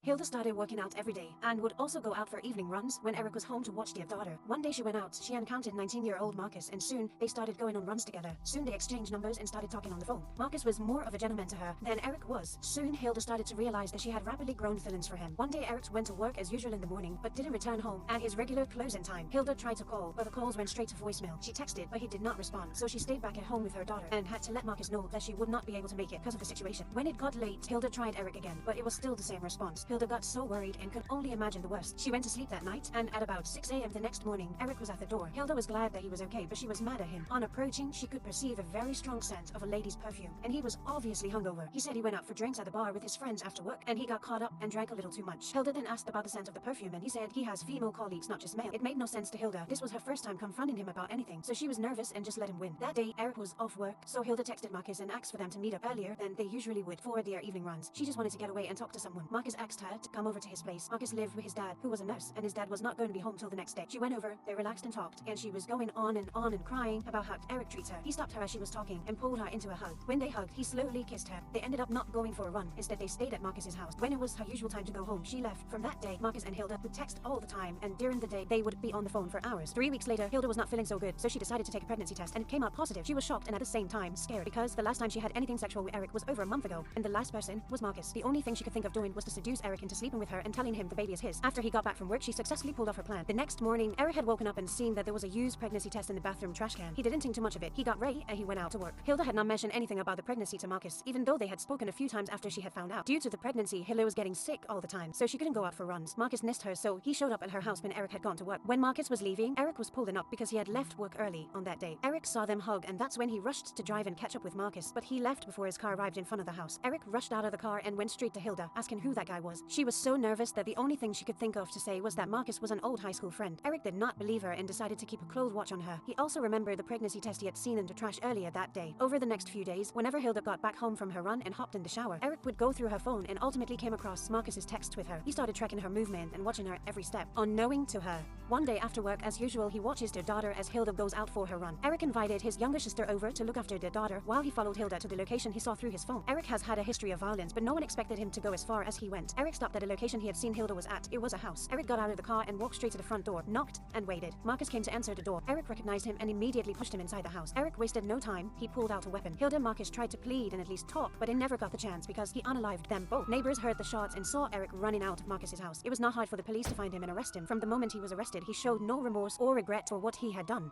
Hilda started working out every day and would also go out for evening runs when Eric was home to watch their daughter. One day she went out, she encountered 19-year-old Marcus, and soon they started going on runs together. Soon they exchanged numbers and started talking on the phone. Marcus was more of a gentleman to her than Eric was. Soon Hilda started to realize that she had rapidly grown feelings for him. One day Eric went to work as usual in the morning but didn't return home at his regular closing time. Hilda tried to call, but the calls went straight to voicemail. She texted, but he did not respond, so she stayed back at home with her daughter and had to let Marcus know that she would not be able to make it because of the situation. When it got late, Hilda tried Eric again, but it was still the same response. Hilda got so worried and could only imagine the worst. She went to sleep that night, and at about 6 a.m. the next morning, Eric was at the door. Hilda was glad that he was okay, but she was mad at him. On approaching, she could perceive a very strong scent of a lady's perfume, and he was obviously hungover. He said he went out for drinks at the bar with his friends after work, and he got caught up and drank a little too much. Hilda then asked about the scent of the perfume, and he said he has female colleagues, not just male. It made no sense to Hilda. This was her first time confronting him about anything, so she was nervous and just let him win. That day, Eric was off work, so Hilda texted Marcus and asked for them to meet up earlier than they usually would for their evening runs. She just wanted to get away and talk to someone. Marcus asked her to come over to his place. Marcus lived with his dad, who was a nurse, and his dad was not going to be home till the next day. She went over, they relaxed and talked, and she was going on and crying about how Eric treats her. He stopped her as she was talking and pulled her into a hug. When they hugged, he slowly kissed her. They ended up not going for a run. Instead, they stayed at Marcus's house. When it was her usual time to go home, she left. From that day, Marcus and Hilda would text all the time, and during the day, they would be on the phone for hours. 3 weeks later, Hilda was not feeling so good, so she decided to take a pregnancy test, and it came out positive. She was shocked and at the same time scared, because the last time she had anything sexual with Eric was over a month ago, and the last person was Marcus. The only thing she could think of doing was to seduce Eric into sleeping with her and telling him the baby is his. After he got back from work, she successfully pulled off her plan. The next morning, Eric had woken up and seen that there was a used pregnancy test in the bathroom trash can. He didn't think too much of it. He got ready and he went out to work. Hilda had not mentioned anything about the pregnancy to Marcus, even though they had spoken a few times after she had found out. Due to the pregnancy, Hilda was getting sick all the time, so she couldn't go out for runs. Marcus missed her, so he showed up at her house when Eric had gone to work. When Marcus was leaving, Eric was pulling up because he had left work early on that day. Eric saw them hug, and that's when he rushed to drive and catch up with Marcus, but he left before his car arrived in front of the house. Eric rushed out of the car and went straight to Hilda, asking who that guy was. She was so nervous that the only thing she could think of to say was that Marcus was an old high school friend. Eric did not believe her and decided to keep a close watch on her. He also remembered the pregnancy test he had seen in the trash earlier that day. Over the next few days, whenever Hilda got back home from her run and hopped in the shower, Eric would go through her phone and ultimately came across Marcus's text with her. He started tracking her movement and watching her every step, unknowing to her. One day after work, as usual, he watches their daughter as Hilda goes out for her run. Eric invited his younger sister over to look after their daughter while he followed Hilda to the location he saw through his phone. Eric has had a history of violence, but no one expected him to go as far as he went. Eric stopped at a location he had seen Hilda was at. It was a house. Eric got out of the car and walked straight to the front door, knocked, and waited. Marcus came to answer the door. Eric recognized him and immediately pushed him inside the house. Eric wasted no time. He pulled out a weapon. Hilda and Marcus tried to plead and at least talk, but it never got the chance because he unalived them both. Neighbors heard the shots and saw Eric running out of Marcus's house. It was not hard for the police to find him and arrest him. From the moment he was arrested, he showed no remorse or regret for what he had done.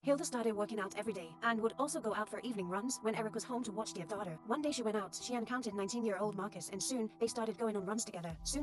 Hilda started working out every day and would also go out for evening runs when Eric was home to watch their daughter. One day she went out, she encountered 19-year-old Marcus, and soon they started going on runs together. Soon